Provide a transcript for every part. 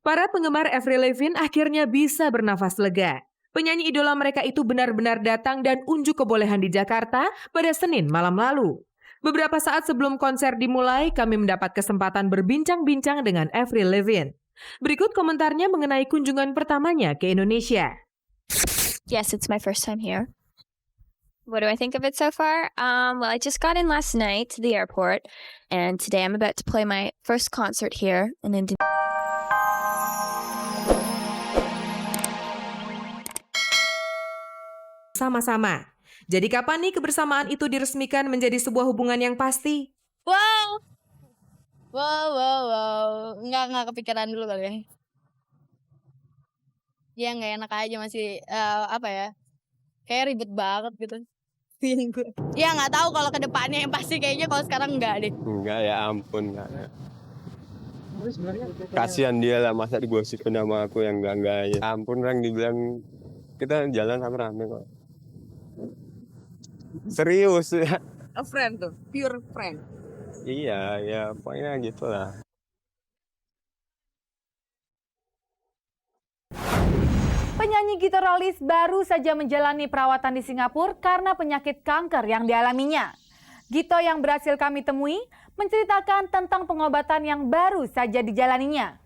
Para penggemar Avril Lavigne akhirnya bisa bernafas lega. Penyanyi idola mereka itu benar-benar datang dan unjuk kebolehan di Jakarta pada Senin malam lalu. Beberapa saat sebelum konser dimulai, kami mendapat kesempatan berbincang-bincang dengan Avril Lavigne. Berikut komentarnya mengenai kunjungan pertamanya ke Indonesia. Yes, it's my first time here. What do I think of it so far? Well, I just got in last night to the airport, and today I'm about to play my first concert here in Indonesia. Sama-sama. Jadi kapan nih kebersamaan itu diresmikan menjadi sebuah hubungan yang pasti? Wow. Nggak kepikiran dulu kali ya. Ya nggak enak aja masih, apa ya, kayak ribet banget gitu. Feeling gue. Ya nggak tahu kalau ke depannya, yang pasti kayaknya kalau sekarang enggak deh. Enggak, ya ampun, enggak. Kasihan dia lah, masa digosipin sama aku yang enggak ya. Ampun, orang dibilang kita jalan sama rame kok. Serius ya. A friend tuh, pure friend. Iya, ya pokoknya gitu lah. Penyanyi gitaris baru saja menjalani perawatan di Singapura karena penyakit kanker yang dialaminya. Gito yang berhasil kami temui menceritakan tentang pengobatan yang baru saja dijalaninya.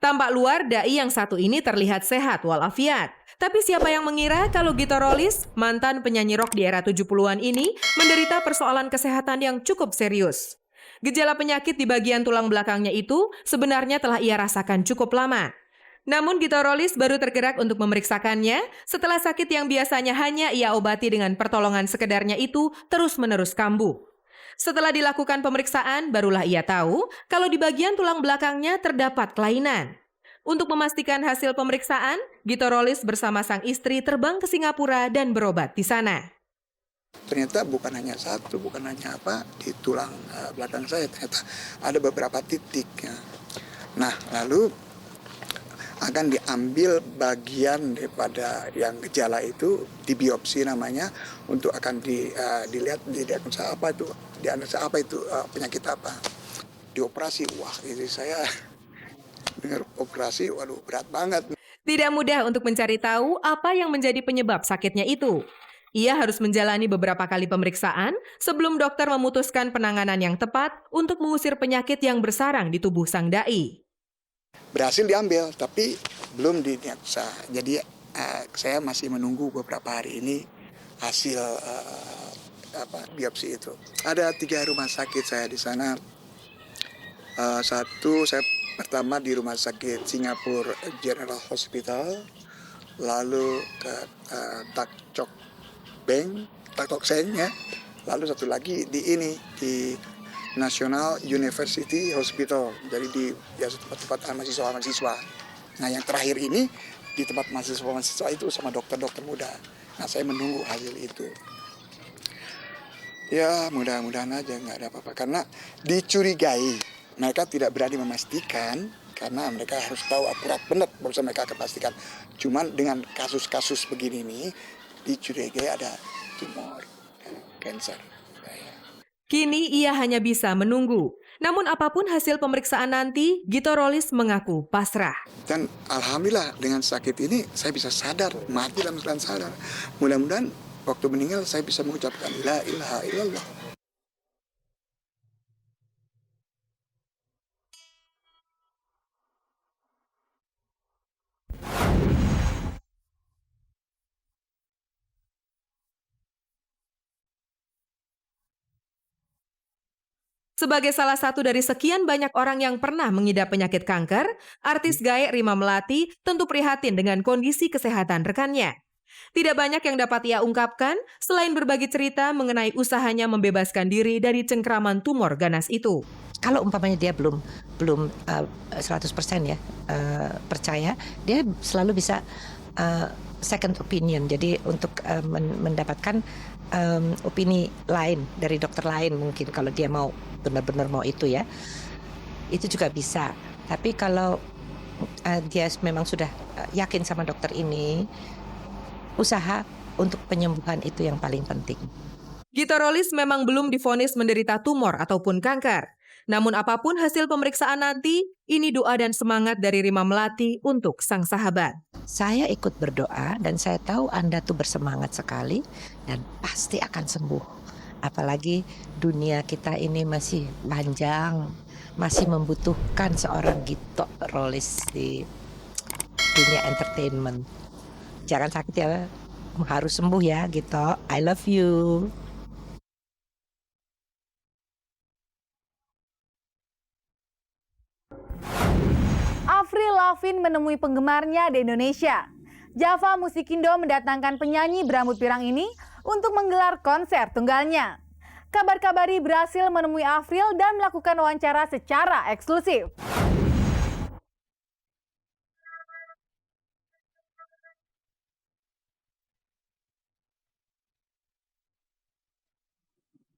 Tampak luar, dai yang satu ini terlihat sehat walafiat. Tapi siapa yang mengira kalau Gito Rollis, mantan penyanyi rock di era 70-an ini, menderita persoalan kesehatan yang cukup serius. Gejala penyakit di bagian tulang belakangnya itu sebenarnya telah ia rasakan cukup lama. Namun Gito Rollis baru tergerak untuk memeriksakannya setelah sakit yang biasanya hanya ia obati dengan pertolongan sekedarnya itu terus-menerus kambuh. Setelah dilakukan pemeriksaan, barulah ia tahu kalau di bagian tulang belakangnya terdapat kelainan. Untuk memastikan hasil pemeriksaan, Gito Rollis bersama sang istri terbang ke Singapura dan berobat di sana. Ternyata bukan hanya satu, bukan hanya di tulang belakang saya, ternyata ada beberapa titik. Ya. Nah, lalu akan diambil bagian daripada yang gejala itu, dibiopsi namanya, untuk akan dilihat didiagnosa apa itu, penyakit apa. Dioperasi, wah ini saya dengar operasi, waduh berat banget. Tidak mudah untuk mencari tahu apa yang menjadi penyebab sakitnya itu. Ia harus menjalani beberapa kali pemeriksaan sebelum dokter memutuskan penanganan yang tepat untuk mengusir penyakit yang bersarang di tubuh sang dai. Berhasil diambil, tapi belum didiagnosa. Jadi saya masih menunggu beberapa hari ini hasil biopsi itu. Ada 3 rumah sakit saya di sana. Satu saya pertama di Rumah Sakit Singapura General Hospital, lalu ke Tak Kok Seng ya. Lalu satu lagi di National University Hospital, jadi di tempat mahasiswa. Nah yang terakhir ini di tempat mahasiswa itu sama dokter-dokter muda. Nah saya menunggu hasil itu. Ya mudah-mudahan aja nggak ada apa-apa, karena dicurigai. Mereka tidak berani memastikan karena mereka harus tahu akurat benar, baru mereka akan pastikan. Cuman dengan kasus-kasus begini nih dicurigai ada tumor, kanker. Kini ia hanya bisa menunggu. Namun apapun hasil pemeriksaan nanti, Gito Rollis mengaku pasrah. Dan alhamdulillah dengan sakit ini saya bisa sadar, mati dalam keadaan sadar. Mudah-mudahan waktu meninggal saya bisa mengucapkan la ilaha illallah. Sebagai salah satu dari sekian banyak orang yang pernah mengidap penyakit kanker, artis Gaek Rima Melati tentu prihatin dengan kondisi kesehatan rekannya. Tidak banyak yang dapat ia ungkapkan selain berbagi cerita mengenai usahanya membebaskan diri dari cengkraman tumor ganas itu. Kalau umpamanya dia belum 100% ya percaya, dia selalu bisa second opinion. Jadi untuk mendapatkan opini lain dari dokter lain, mungkin kalau dia mau benar-benar mau itu ya, itu juga bisa. Tapi kalau dia memang sudah yakin sama dokter ini, usaha untuk penyembuhan itu yang paling penting. Gita Rollis memang belum divonis menderita tumor ataupun kanker. Namun apapun hasil pemeriksaan nanti, ini doa dan semangat dari Rima Melati untuk sang sahabat. Saya ikut berdoa dan saya tahu Anda tuh bersemangat sekali dan pasti akan sembuh. Apalagi dunia kita ini masih panjang, masih membutuhkan seorang Gita Rollis di dunia entertainment. Jangan sakit ya, harus sembuh ya Gita. I love you. Avril Lavigne menemui penggemarnya di Indonesia. Java Musikindo mendatangkan penyanyi berambut pirang ini untuk menggelar konser tunggalnya. Kabar-kabari berhasil menemui Avril dan melakukan wawancara secara eksklusif.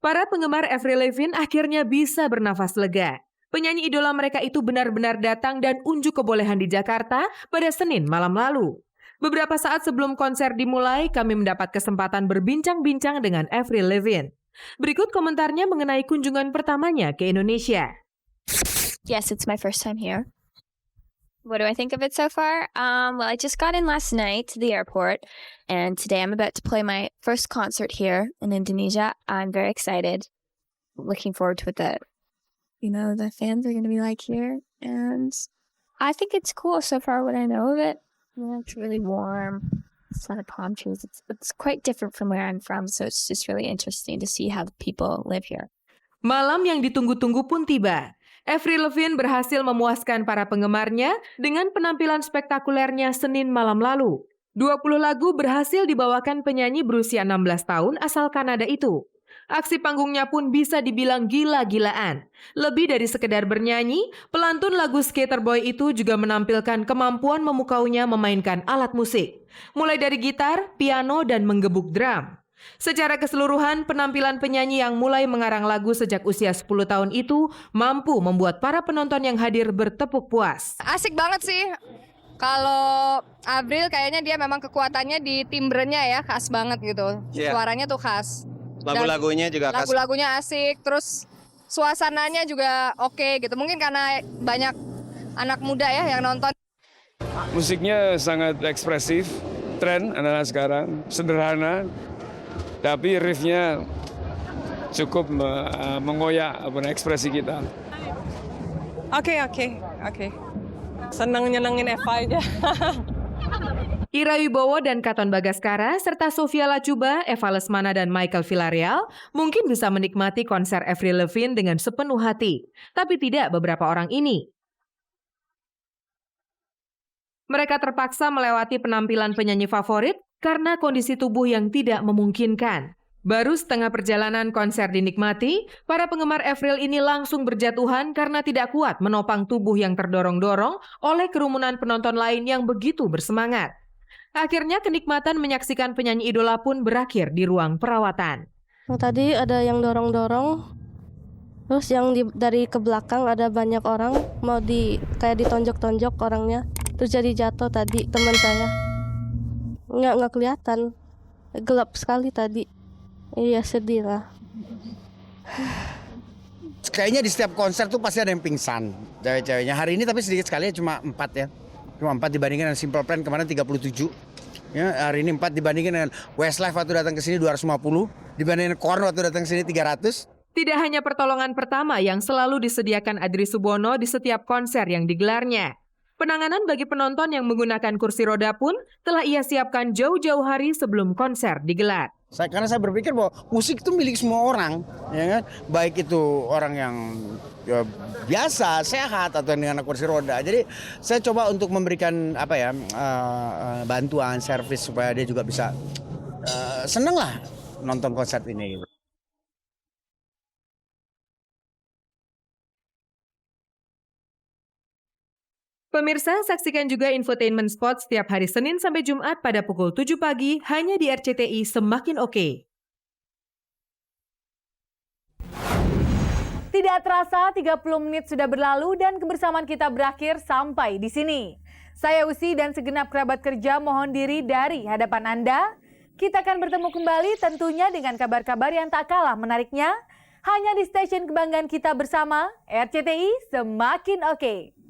Para penggemar Avril Lavigne akhirnya bisa bernafas lega. Penyanyi idola mereka itu benar-benar datang dan unjuk kebolehan di Jakarta pada Senin malam lalu. Beberapa saat sebelum konser dimulai, kami mendapat kesempatan berbincang-bincang dengan Avril Lavigne. Berikut komentarnya mengenai kunjungan pertamanya ke Indonesia. Yes, it's my first time here. What do I think of it so far? Well, I just got in last night to the airport, and today I'm about to play my first concert here in Indonesia. I'm very excited. Looking forward to what the fans are going to be like here. And I think it's cool so far what I know of it. Yeah, it's really warm. It's a lot of palm trees. It's quite different from where I'm from, so it's just really interesting to see how the people live here. Malam yang ditunggu-tunggu pun tiba. Avril Lavigne berhasil memuaskan para penggemarnya dengan penampilan spektakulernya Senin malam lalu. 20 lagu berhasil dibawakan penyanyi berusia 16 tahun asal Kanada itu. Aksi panggungnya pun bisa dibilang gila-gilaan. Lebih dari sekedar bernyanyi, pelantun lagu Skater Boy itu juga menampilkan kemampuan memukaunya memainkan alat musik. Mulai dari gitar, piano, dan menggebuk drum. Secara keseluruhan, penampilan penyanyi yang mulai mengarang lagu sejak usia 10 tahun itu mampu membuat para penonton yang hadir bertepuk puas. Asik banget sih. Kalau Avril kayaknya dia memang kekuatannya di timbrenya ya, khas banget gitu. Iya. Suaranya tuh khas. Lagu-lagunya juga khas. Lagu-lagunya asik, terus suasananya juga oke gitu. Mungkin karena banyak anak muda ya yang nonton. Musiknya sangat ekspresif, tren anak-anak sekarang, sederhana, tapi riffnya cukup mengoyak ekspresi kita. Oke. Senang nyenengin Eva aja. Ira Wibowo dan Katon Bagaskara serta Sofia Lacuba, Eva Lesmana dan Michael Villarreal mungkin bisa menikmati konser Avril Lavigne dengan sepenuh hati, tapi tidak beberapa orang ini. Mereka terpaksa melewati penampilan penyanyi favorit karena kondisi tubuh yang tidak memungkinkan. Baru setengah perjalanan konser dinikmati, para penggemar Avril ini langsung berjatuhan karena tidak kuat menopang tubuh yang terdorong-dorong oleh kerumunan penonton lain yang begitu bersemangat. Akhirnya kenikmatan menyaksikan penyanyi idola pun berakhir di ruang perawatan. Tadi ada yang dorong-dorong, terus yang dari ke belakang ada banyak orang mau kayak ditonjok-tonjok orangnya, terus jadi jatuh tadi teman saya. Nggak kelihatan, gelap sekali tadi. Iya sedih lah. Kayaknya di setiap konser tuh pasti ada yang pingsan cewek-ceweknya. Hari ini tapi sedikit sekali cuma 4 ya. Cuma 4 dibandingkan dengan Simple Plan kemarin 37. Ya, hari ini 4 dibandingkan dengan Westlife waktu datang ke sini 250. Dibandingkan Korn waktu datang ke sini 300. Tidak hanya pertolongan pertama yang selalu disediakan Adri Subono di setiap konser yang digelarnya. Penanganan bagi penonton yang menggunakan kursi roda pun telah ia siapkan jauh-jauh hari sebelum konser digelar. Karena saya berpikir bahwa musik itu milik semua orang, ya kan? Baik itu orang yang biasa, sehat atau dengan kursi roda. Jadi saya coba untuk memberikan bantuan, servis supaya dia juga bisa seneng lah nonton konser ini. Pemirsa, saksikan juga infotainment spot setiap hari Senin sampai Jumat pada pukul 7 pagi hanya di RCTI Semakin Oke. Tidak terasa 30 menit sudah berlalu dan kebersamaan kita berakhir sampai di sini. Saya Usi dan segenap kerabat kerja mohon diri dari hadapan Anda. Kita akan bertemu kembali tentunya dengan kabar-kabar yang tak kalah menariknya. Hanya di stasiun kebanggaan kita bersama, RCTI Semakin Oke.